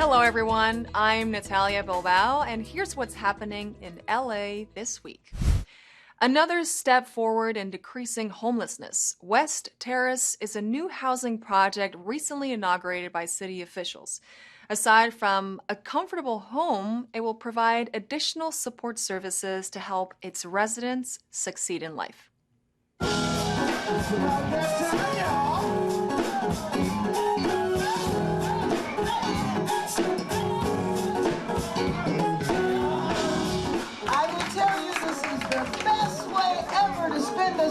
Hello, everyone. I'm Natalia Bilbao, and here's what's happening in LA this week. Another step forward in decreasing homelessness. West Terrace is a new housing project recently inaugurated by city officials. Aside from a comfortable home, it will provide additional support services to help its residents succeed in life.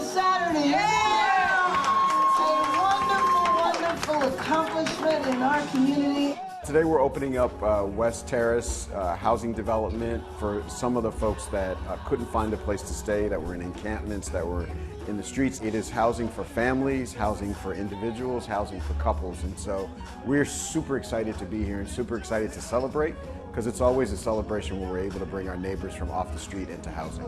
Saturday. Yeah! A wonderful accomplishment in our community. Today we're opening up West Terrace housing development for some of the folks that couldn't find a place to stay, that were in encampments, that were in the streets. It is housing for families, housing for individuals, housing for couples. And so we're super excited to be here and super excited to celebrate, because it's always a celebration when we're able to bring our neighbors from off the street into housing.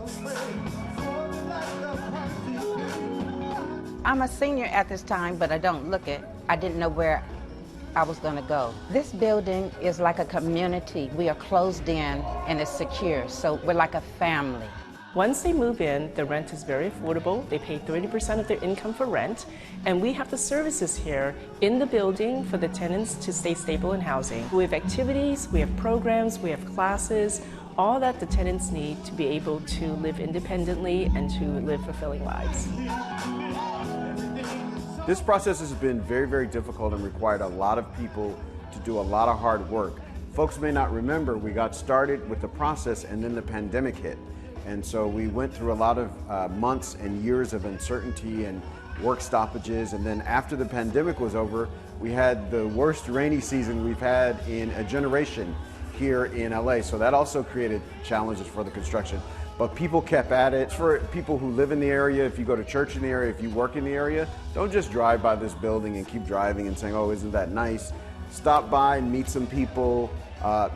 I'm a senior at this time, but I don't look it. I didn't know where I was going to go. This building is like a community. We are closed in and it's secure, so we're like a family. Once they move in, the rent is very affordable. They pay 30% of their income for rent, and we have the services here in the building for the tenants to stay stable in housing. We have activities, we have programs, we have classes, all that the tenants need to be able to live independently and to live fulfilling lives. This process has been very, very difficult and required a lot of people to do a lot of hard work. Folks may not remember, we got started with the process and then the pandemic hit. And so we went through a lot of months and years of uncertainty and work stoppages. And then after the pandemic was over, we had the worst rainy season we've had in a generation here in LA. So that also created challenges for the construction. But people kept at it. For people who live in the area, if you go to church in the area, if you work in the area, don't just drive by this building and keep driving and saying, oh, isn't that nice? Stop by and meet some people,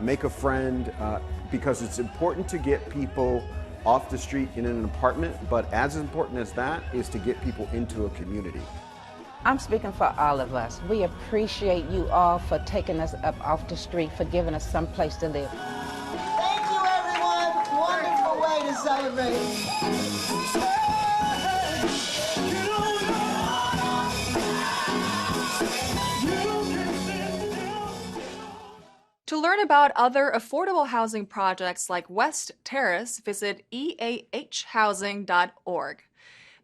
make a friend, because it's important to get people off the street in an apartment, but as important as that is to get people into a community. I'm speaking for all of us. We appreciate you all for taking us up off the street, for giving us some place to live. Thank you, everyone. Wonderful way to celebrate. To learn about other affordable housing projects like West Terrace, visit eahhousing.org.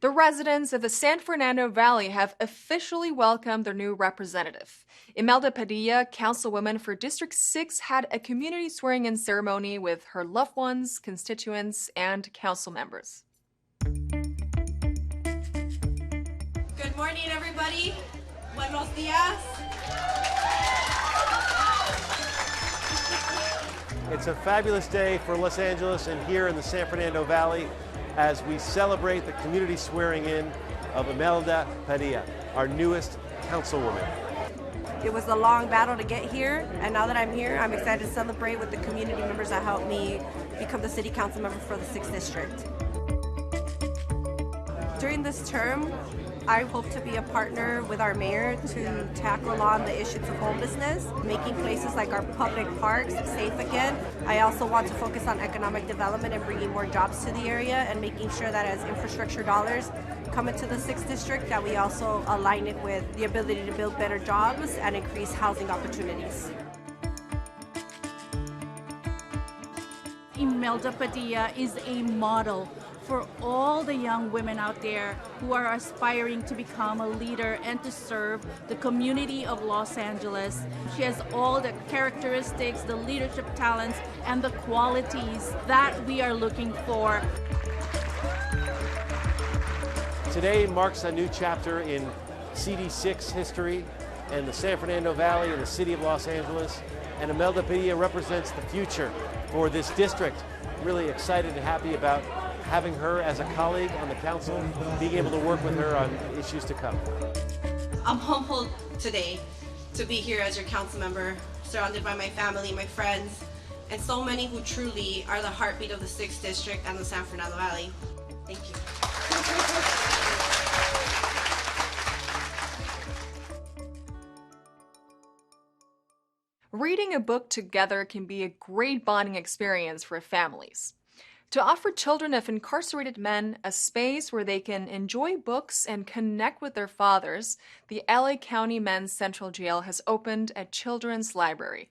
The residents of the San Fernando Valley have officially welcomed their new representative. Imelda Padilla, councilwoman for District 6, had a community swearing-in ceremony with her loved ones, constituents, and council members. Good morning, everybody. Buenos días. It's a fabulous day for Los Angeles and here in the San Fernando Valley as we celebrate the community swearing in of Imelda Padilla, our newest councilwoman. It was a long battle to get here, and now that I'm here, I'm excited to celebrate with the community members that helped me become the city council member for the 6th District. During this term, I hope to be a partner with our mayor to tackle on the issues of homelessness, making places like our public parks safe again. I also want to focus on economic development and bringing more jobs to the area and making sure that as infrastructure dollars come into the 6th District, that we also align it with the ability to build better jobs and increase housing opportunities. Imelda Padilla is a model for all the young women out there who are aspiring to become a leader and to serve the community of Los Angeles. She has all the characteristics, the leadership talents, and the qualities that we are looking for. Today marks a new chapter in CD6 history and the San Fernando Valley and the city of Los Angeles. And Imelda Padilla represents the future for this district. Really excited and happy about having her as a colleague on the council, being able to work with her on issues to come. I'm humbled today to be here as your council member, surrounded by my family, my friends, and so many who truly are the heartbeat of the 6th District and the San Fernando Valley. Thank you. reading a book together can be a great bonding experience for families. To offer children of incarcerated men a space where they can enjoy books and connect with their fathers, the LA County Men's Central Jail has opened a children's library.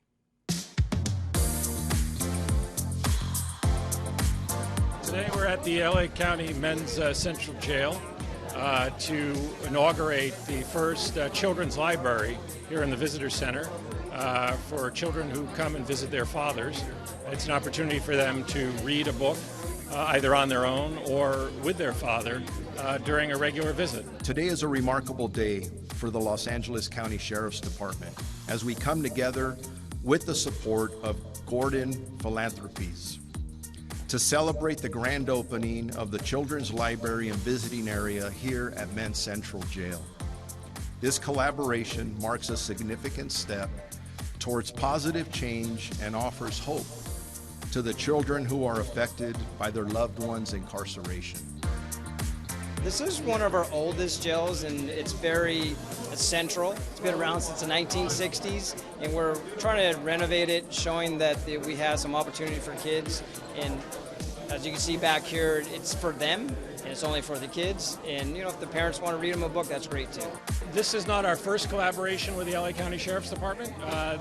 Today we're at the LA County Men's Central Jail to inaugurate the first children's library here in the Visitor Center for children who come and visit their fathers. It's an opportunity for them to read a book either on their own or with their father during a regular visit. Today is a remarkable day for the Los Angeles County Sheriff's Department as we come together with the support of Gordon Philanthropies to celebrate the grand opening of the Children's Library and Visiting Area here at Men's Central Jail. This collaboration marks a significant step towards positive change and offers hope to the children who are affected by their loved ones' incarceration. This is one of our oldest jails, and it's very central. It's been around since the 1960s, and we're trying to renovate it, showing that we have some opportunity for kids. And as you can see back here, it's for them, and it's only for the kids. And if the parents want to read them a book, that's great too. This is not our first collaboration with the LA County Sheriff's Department.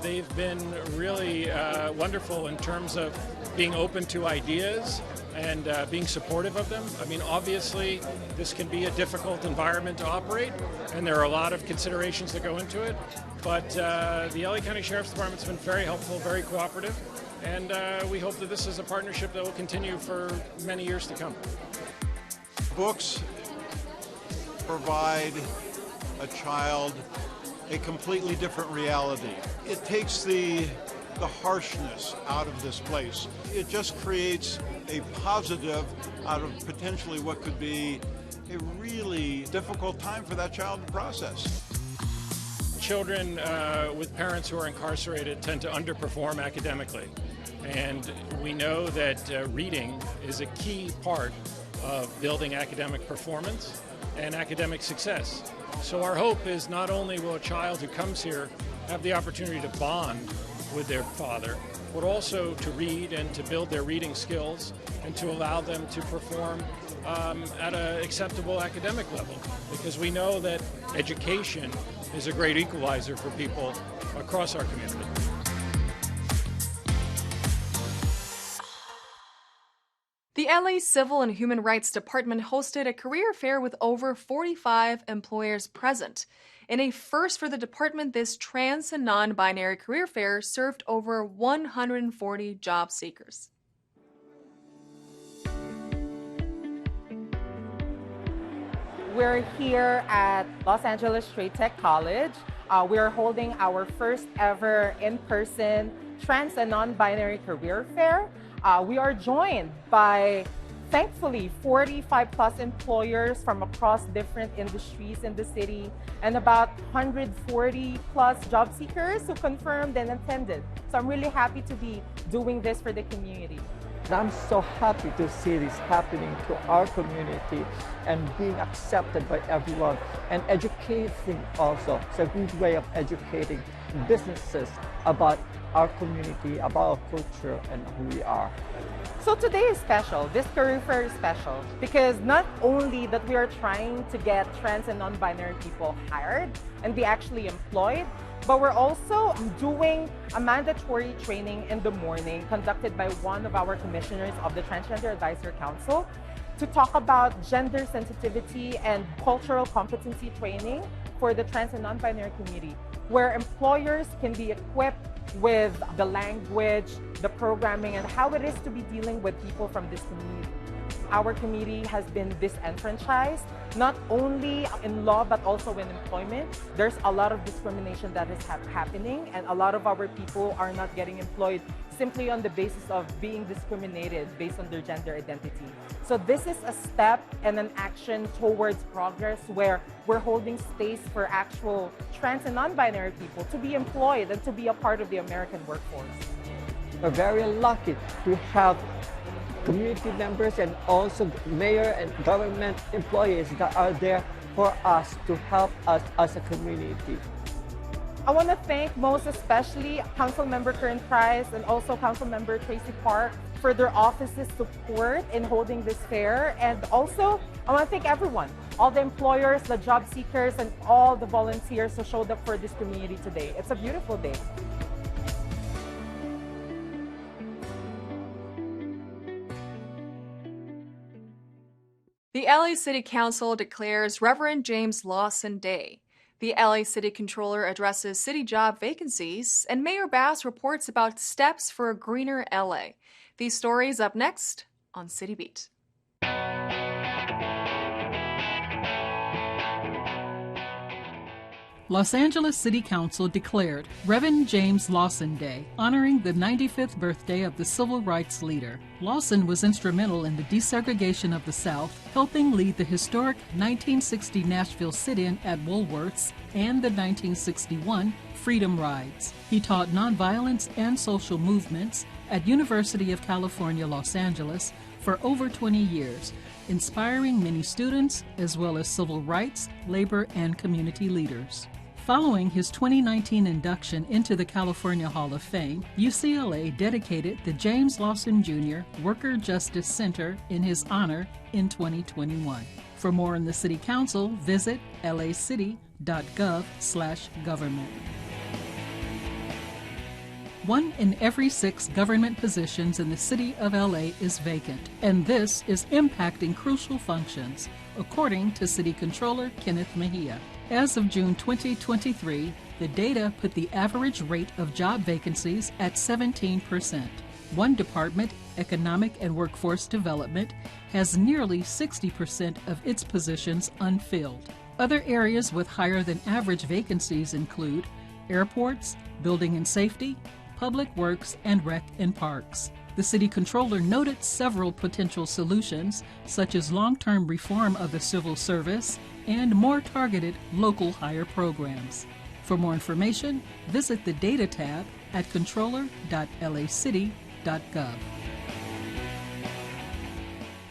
They've been really wonderful in terms of being open to ideas and being supportive of them. I mean, obviously, this can be a difficult environment to operate, and there are a lot of considerations that go into it. But the LA County Sheriff's Department's been very helpful, very cooperative, and we hope that this is a partnership that will continue for many years to come. Books provide a child a completely different reality. It takes the harshness out of this place. It just creates a positive out of potentially what could be a really difficult time for that child to process. Children with parents who are incarcerated tend to underperform academically, and we know that reading is a key part of building academic performance and academic success. So our hope is not only will a child who comes here have the opportunity to bond with their father, but also to read and to build their reading skills and to allow them to perform at an acceptable academic level, because we know that education is a great equalizer for people across our community. The LA Civil and Human Rights Department hosted a career fair with over 45 employers present. In a first for the department, this trans and non-binary career fair served over 140 job seekers. We're here at Los Angeles Straight Tech College. We're holding our first ever in-person trans and non-binary career fair. We are joined by, thankfully, 45 plus employers from across different industries in the city and about 140 plus job seekers who confirmed and attended. So I'm really happy to be doing this for the community. I'm so happy to see this happening to our community and being accepted by everyone, and educating also. It's a good way of educating businesses about our community, about our culture and who we are. So today is special. This career fair is special because not only that we are trying to get trans and non-binary people hired and be actually employed, but we're also doing a mandatory training in the morning conducted by one of our commissioners of the Transgender Advisory Council to talk about gender sensitivity and cultural competency training for the trans and non-binary community, where employers can be equipped with the language, the programming, and how it is to be dealing with people from this community. Our community has been disenfranchised, not only in law, but also in employment. There's a lot of discrimination that is happening, and a lot of our people are not getting employed simply on the basis of being discriminated based on their gender identity. So this is a step and an action towards progress where we're holding space for actual trans and non-binary people to be employed and to be a part of the American workforce. We're very lucky to have community members and also mayor and government employees that are there for us to help us as a community. I want to thank most especially Councilmember Price and also Councilmember Tracy Park for their office's support in holding this fair. And also, I want to thank everyone, all the employers, the job seekers, and all the volunteers who showed up for this community today. It's a beautiful day. The LA City Council declares Reverend James Lawson Day. The LA City Controller addresses city job vacancies, and Mayor Bass reports about steps for a greener LA. These stories up next on City Beat. Los Angeles City Council declared Reverend James Lawson Day, honoring the 95th birthday of the civil rights leader. Lawson was instrumental in the desegregation of the South, helping lead the historic 1960 Nashville sit-in at Woolworth's and the 1961 Freedom Rides. He taught nonviolence and social movements at University of California, Los Angeles for over 20 years, inspiring many students as well as civil rights, labor, and community leaders. Following his 2019 induction into the California Hall of Fame, UCLA dedicated the James Lawson Jr. Worker Justice Center in his honor in 2021. For more on the City Council, visit lacity.gov/government. 1 in every 6 government positions in the city of LA is vacant, and this is impacting crucial functions, according to City Controller Kenneth Mejia. As of June 2023, the data put the average rate of job vacancies at 17%. One department, Economic and Workforce Development, has nearly 60% of its positions unfilled. Other areas with higher than average vacancies include airports, building and safety, public works, and rec and parks. The city controller noted several potential solutions, such as long-term reform of the civil service and more targeted local hire programs. For more information, visit the Data tab at controller.lacity.gov.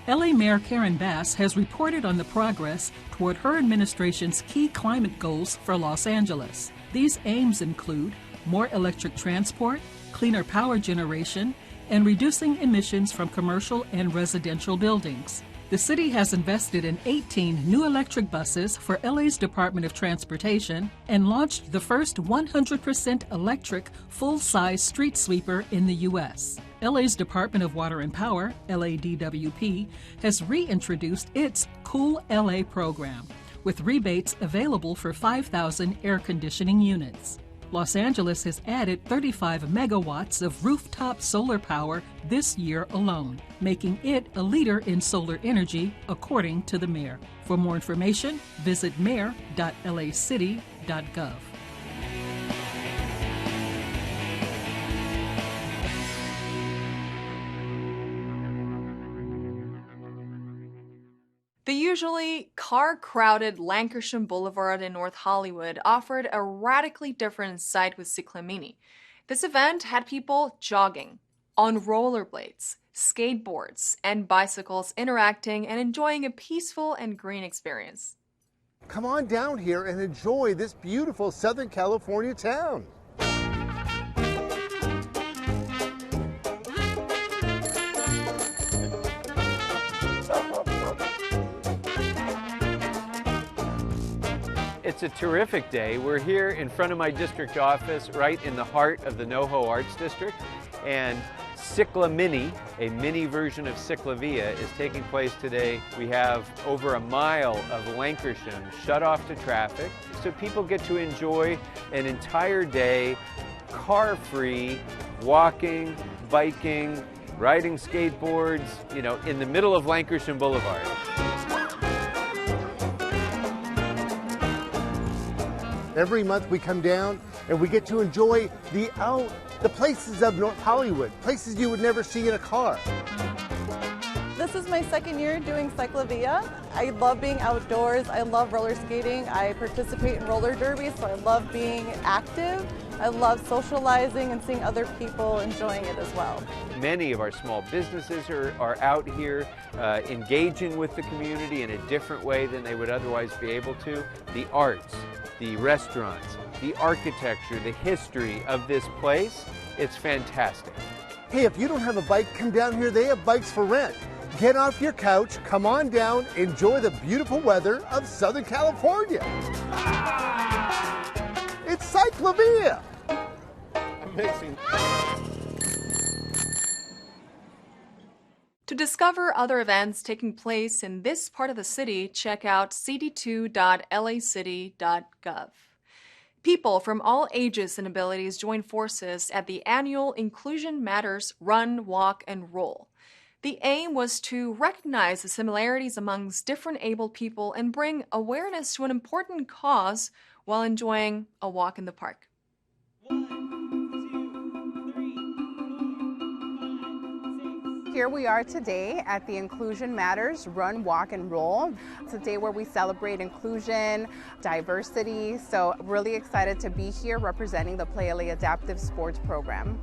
LA Mayor Karen Bass has reported on the progress toward her administration's key climate goals for Los Angeles. These aims include more electric transport, cleaner power generation, and reducing emissions from commercial and residential buildings. The city has invested in 18 new electric buses for LA's Department of Transportation and launched the first 100% electric full-size street sweeper in the U.S. LA's Department of Water and Power, LADWP, has reintroduced its Cool LA program, with rebates available for 5,000 air conditioning units. Los Angeles has added 35 megawatts of rooftop solar power this year alone, making it a leader in solar energy, according to the mayor. For more information, visit mayor.lacity.gov. The usually car-crowded Lankershim Boulevard in North Hollywood offered a radically different sight with CicLAmini. This event had people jogging, on rollerblades, skateboards, and bicycles interacting and enjoying a peaceful and green experience. Come on down here and enjoy this beautiful Southern California town. It's a terrific day. We're here in front of my district office, right in the heart of the NoHo Arts District, and CicLAmini, a mini version of Cyclovia, is taking place today. We have over a mile of Lankershim shut off to traffic, so people get to enjoy an entire day car-free, walking, biking, riding skateboards, in the middle of Lankershim Boulevard. Every month we come down and we get to enjoy the places of North Hollywood, places you would never see in a car. This is my second year doing Cyclovia. I love being outdoors. I love roller skating. I participate in roller derby, so I love being active. I love socializing and seeing other people enjoying it as well. Many of our small businesses are out here engaging with the community in a different way than they would otherwise be able to. The arts, the restaurants, the architecture, the history of this place, it's fantastic. Hey, if you don't have a bike, come down here. They have bikes for rent. Get off your couch, come on down, enjoy the beautiful weather of Southern California. It's Cyclovia. Amazing. To discover other events taking place in this part of the city, check out cd2.lacity.gov. People from all ages and abilities join forces at the annual Inclusion Matters Run, Walk, and Roll. The aim was to recognize the similarities amongst different abled people and bring awareness to an important cause while enjoying a walk in the park. Here we are today at the Inclusion Matters Run, Walk, and Roll. It's a day where we celebrate inclusion, diversity, so really excited to be here representing the Play LA Adaptive Sports Program.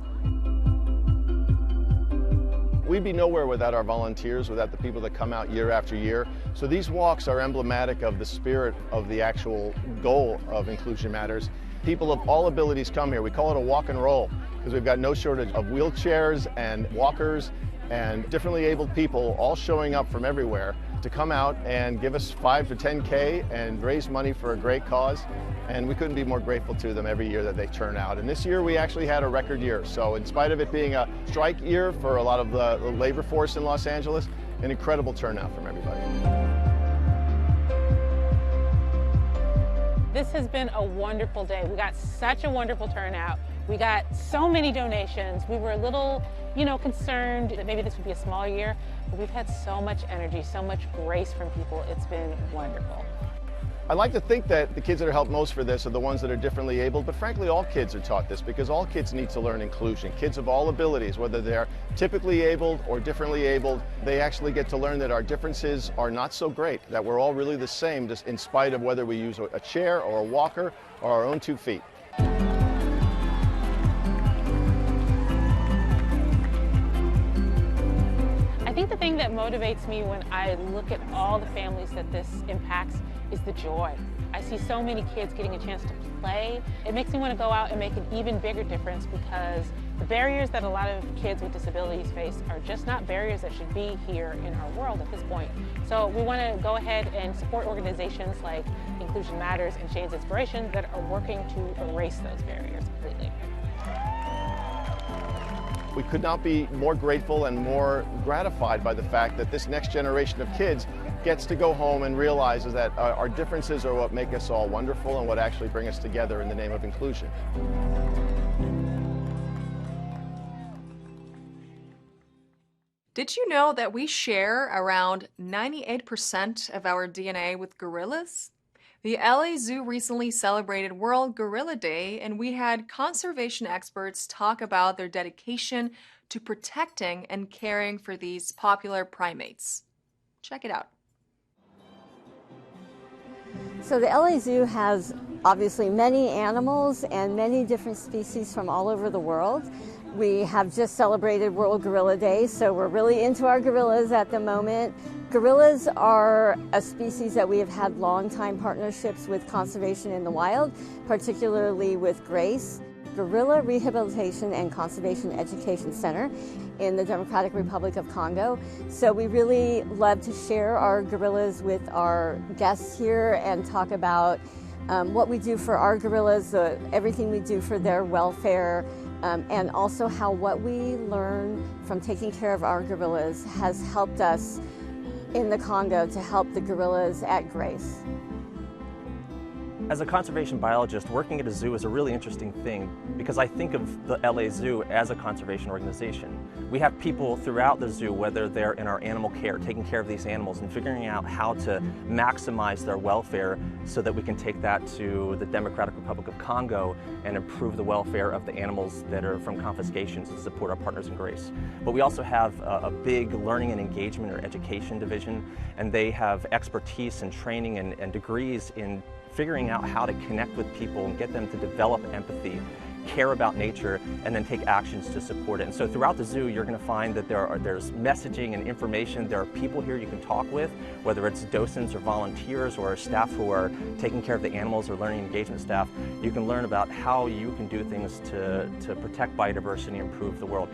We'd be nowhere without our volunteers, without the people that come out year after year. So these walks are emblematic of the spirit of the actual goal of Inclusion Matters. People of all abilities come here. We call it a walk and roll because we've got no shortage of wheelchairs and walkers and differently abled people all showing up from everywhere to come out and give us 5 to 10K and raise money for a great cause. And we couldn't be more grateful to them every year that they turn out. And this year we actually had a record year. So in spite of it being a strike year for a lot of the labor force in Los Angeles, an incredible turnout from everybody. This has been a wonderful day. We got such a wonderful turnout. We got so many donations. We were a little, concerned that maybe this would be a small year, but we've had so much energy, so much grace from people. It's been wonderful. I like to think that the kids that are helped most for this are the ones that are differently abled, but frankly all kids are taught this because all kids need to learn inclusion. Kids of all abilities, whether they're typically abled or differently abled, they actually get to learn that our differences are not so great, that we're all really the same, just in spite of whether we use a chair or a walker or our own 2 feet. I think the thing that motivates me when I look at all the families that this impacts is the joy. I see so many kids getting a chance to play. It makes me want to go out and make an even bigger difference because the barriers that a lot of kids with disabilities face are just not barriers that should be here in our world at this point. So we want to go ahead and support organizations like Inclusion Matters and Shane's Inspiration that are working to erase those barriers completely. We could not be more grateful and more gratified by the fact that this next generation of kids gets to go home and realizes that our differences are what make us all wonderful and what actually bring us together in the name of inclusion. Did you know that we share around 98% of our DNA with gorillas? The LA Zoo recently celebrated World Gorilla Day, and we had conservation experts talk about their dedication to protecting and caring for these popular primates. Check it out. So the LA Zoo has obviously many animals and many different species from all over the world. We have just celebrated World Gorilla Day, so we're really into our gorillas at the moment. Gorillas are a species that we have had long-time partnerships with conservation in the wild, particularly with GRACE, Gorilla Rehabilitation and Conservation Education Center in the Democratic Republic of Congo. So we really love to share our gorillas with our guests here and talk about what we do for our gorillas, everything we do for their welfare, and also how what we learn from taking care of our gorillas has helped us in the Congo to help the gorillas at GRACE. As a conservation biologist, working at a zoo is a really interesting thing because I think of the LA Zoo as a conservation organization. We have people throughout the zoo, whether they're in our animal care, taking care of these animals and figuring out how to maximize their welfare so that we can take that to the Democratic Republic of Congo and improve the welfare of the animals that are from confiscations and support our partners in grace. But we also have a big learning and engagement or education division, and they have expertise and training and degrees in figuring out how to connect with people and get them to develop empathy, care about nature, and then take actions to support it. And so throughout the zoo, you're going to find that there's messaging and information. There are people here you can talk with, whether it's docents or volunteers or staff who are taking care of the animals or learning engagement staff. You can learn about how you can do things to protect biodiversity and improve the world.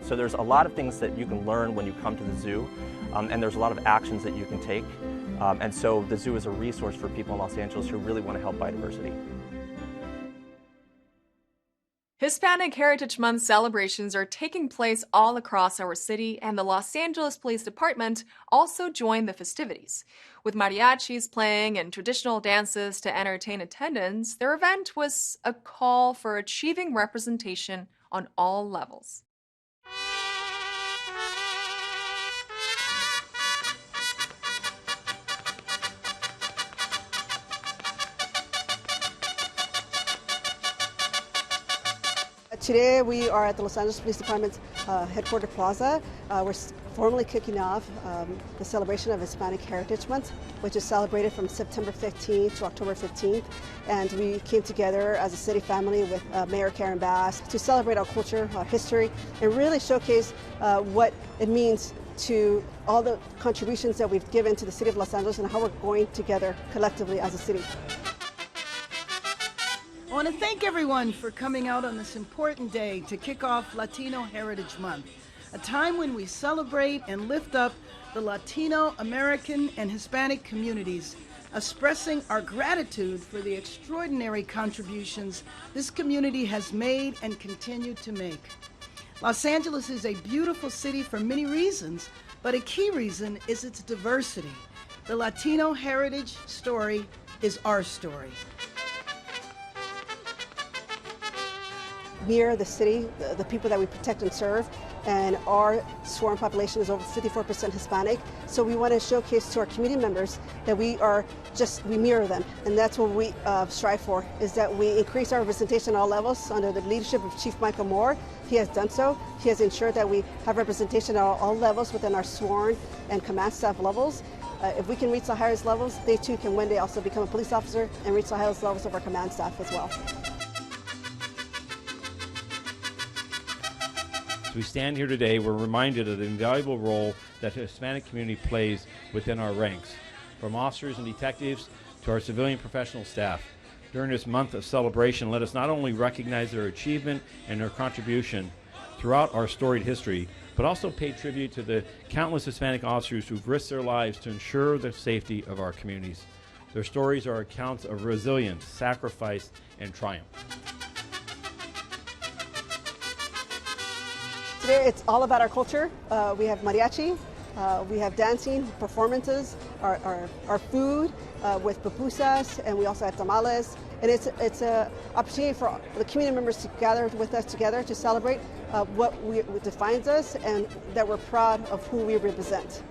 So there's a lot of things that you can learn when you come to the zoo, and there's a lot of actions that you can take. And so the zoo is a resource for people in Los Angeles who really want to help biodiversity. Hispanic Heritage Month celebrations are taking place all across our city, and the Los Angeles Police Department also joined the festivities. With mariachis playing and traditional dances to entertain attendants, their event was a call for achieving representation on all levels. Today we are at the Los Angeles Police Department's headquarters plaza. We're formally kicking off the celebration of Hispanic Heritage Month, which is celebrated from September 15th to October 15th. And we came together as a city family with Mayor Karen Bass to celebrate our culture, our history, and really showcase what it means to all the contributions that we've given to the city of Los Angeles and how we're going together collectively as a city. I want to thank everyone for coming out on this important day to kick off Latino Heritage Month, a time when we celebrate and lift up the Latino, American, and Hispanic communities, expressing our gratitude for the extraordinary contributions this community has made and continue to make. Los Angeles is a beautiful city for many reasons, but a key reason is its diversity. The Latino heritage story is our story. We are the city, the people that we protect and serve, and our sworn population is over 54% Hispanic. So we want to showcase to our community members that we mirror them. And that's what we strive for, is that we increase our representation at all levels under the leadership of Chief Michael Moore. He has done so. He has ensured that we have representation at all levels within our sworn and command staff levels. If we can reach the highest levels, they too can one day also become a police officer and reach the highest levels of our command staff as well. As we stand here today, we're reminded of the invaluable role that the Hispanic community plays within our ranks, from officers and detectives to our civilian professional staff. During this month of celebration, let us not only recognize their achievement and their contribution throughout our storied history, but also pay tribute to the countless Hispanic officers who've risked their lives to ensure the safety of our communities. Their stories are accounts of resilience, sacrifice, and triumph. Today it's all about our culture. We have mariachi, we have dancing, performances, our food with pupusas, and we also have tamales. And it's an opportunity for the community members to gather with us together to celebrate what defines us and that we're proud of who we represent.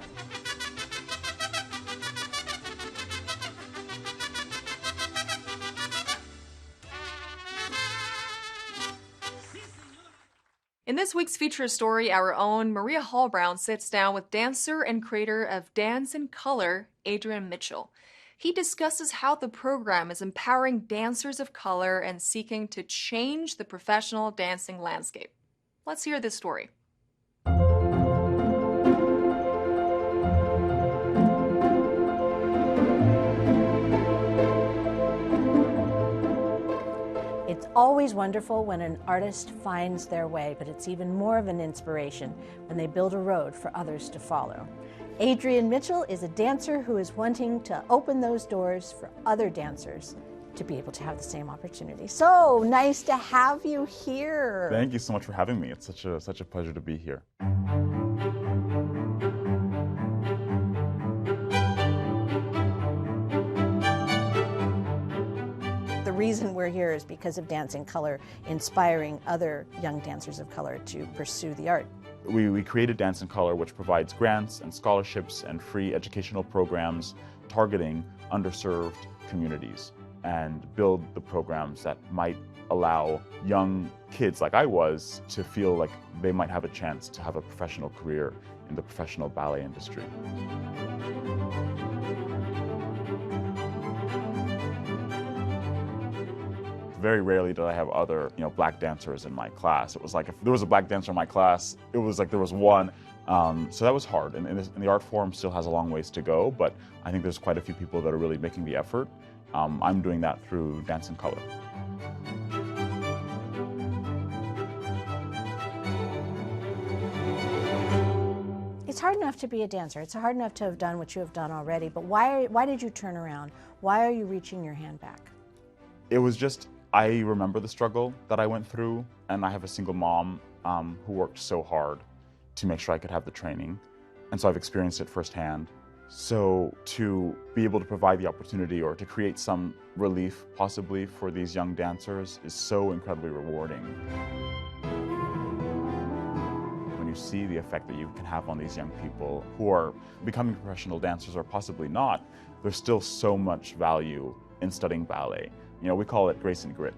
In this week's feature story, our own Maria Hall-Brown sits down with dancer and creator of Dance in Color, Adrian Mitchell. He discusses how the program is empowering dancers of color and seeking to change the professional dancing landscape. Let's hear this story. It's always wonderful when an artist finds their way, but it's even more of an inspiration when they build a road for others to follow. Adrian Mitchell is a dancer who is wanting to open those doors for other dancers to be able to have the same opportunity. So nice to have you here. Thank you so much for having me. It's such a pleasure to be here. The reason we're here is because of Dance in Color, inspiring other young dancers of color to pursue the art. We created Dance in Color, which provides grants and scholarships and free educational programs targeting underserved communities, and build the programs that might allow young kids like I was to feel like they might have a chance to have a professional career in the professional ballet industry. Very rarely did I have other, black dancers in my class. It was like if there was a black dancer in my class, it was like there was one. So that was hard, and the art form still has a long ways to go, but I think there's quite a few people that are really making the effort. I'm doing that through Dance in Color. It's hard enough to be a dancer. It's hard enough to have done what you have done already, but why did you turn around? Why are you reaching your hand back? It was just, I remember the struggle that I went through, and I have a single mom who worked so hard to make sure I could have the training, and so I've experienced it firsthand. So to be able to provide the opportunity or to create some relief possibly for these young dancers is so incredibly rewarding. When you see the effect that you can have on these young people who are becoming professional dancers or possibly not, there's still so much value in studying ballet. We call it grace and grit.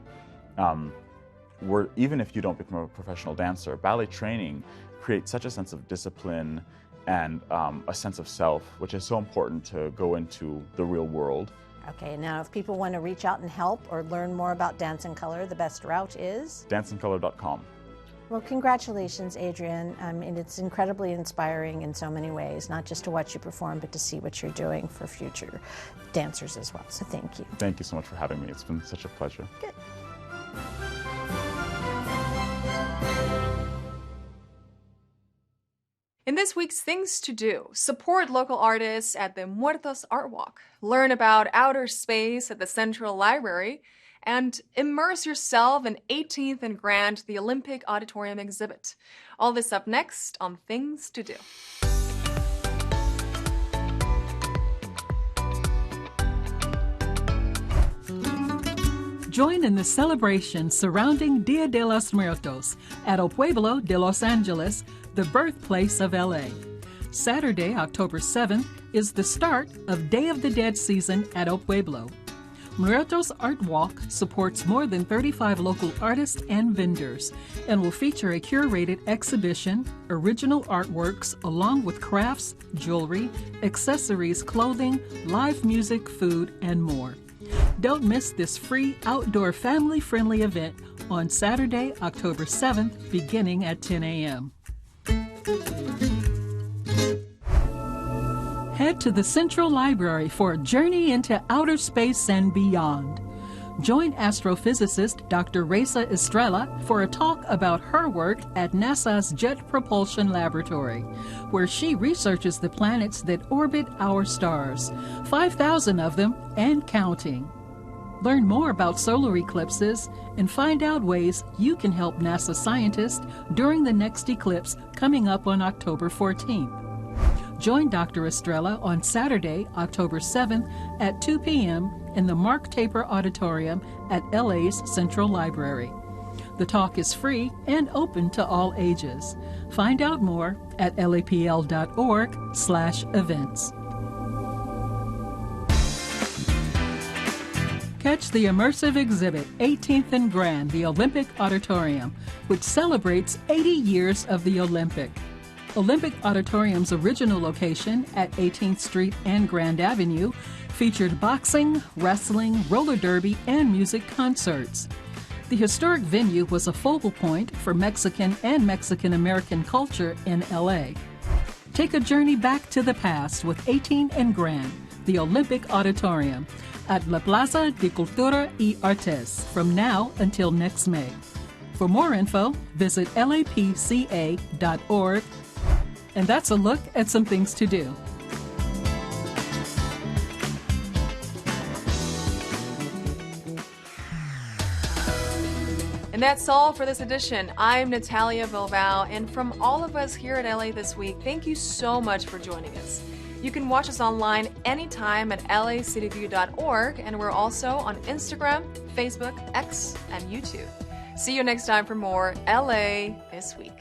Even if you don't become a professional dancer, ballet training creates such a sense of discipline and a sense of self, which is so important to go into the real world. Okay, now if people want to reach out and help or learn more about Dance in Color, the best route is? danceincolor.com. Well, congratulations, Adrian. It's incredibly inspiring in so many ways, not just to watch you perform, but to see what you're doing for future dancers as well. So thank you. Thank you so much for having me. It's been such a pleasure. Good. In this week's Things to Do, support local artists at the Muertos Artwalk, learn about outer space at the Central Library, and immerse yourself in 18th and Grand, the Olympic Auditorium exhibit. All this up next on Things to Do. Join in the celebration surrounding Dia de los Muertos at El Pueblo de Los Angeles, the birthplace of LA. Saturday, October 7th, is the start of Day of the Dead season at El Pueblo. Muertos Artwalk supports more than 35 local artists and vendors and will feature a curated exhibition, original artworks, along with crafts, jewelry, accessories, clothing, live music, food, and more. Don't miss this free outdoor family-friendly event on Saturday, October 7th, beginning at 10 a.m. Head to the Central Library for a journey into outer space and beyond. Join astrophysicist Dr. Reza Estrella for a talk about her work at NASA's Jet Propulsion Laboratory, where she researches the planets that orbit our stars, 5,000 of them and counting. Learn more about solar eclipses and find out ways you can help NASA scientists during the next eclipse coming up on October 14th. Join Dr. Estrella on Saturday, October 7th at 2 p.m. in the Mark Taper Auditorium at LA's Central Library. The talk is free and open to all ages. Find out more at lapl.org/events. Catch the immersive exhibit 18th and Grand, the Olympic Auditorium, which celebrates 80 years of the Olympic. Olympic Auditorium's original location at 18th Street and Grand Avenue featured boxing, wrestling, roller derby, and music concerts. The historic venue was a focal point for Mexican and Mexican-American culture in LA. Take a journey back to the past with 18 and Grand, the Olympic Auditorium, at La Plaza de Cultura y Artes from now until next May. For more info, visit lapca.org. And that's a look at some things to do. And that's all for this edition. I'm Natalia Bilbao, and from all of us here at LA This Week, thank you so much for joining us. You can watch us online anytime at lacityview.org, and we're also on Instagram, Facebook, X, and YouTube. See you next time for more LA This Week.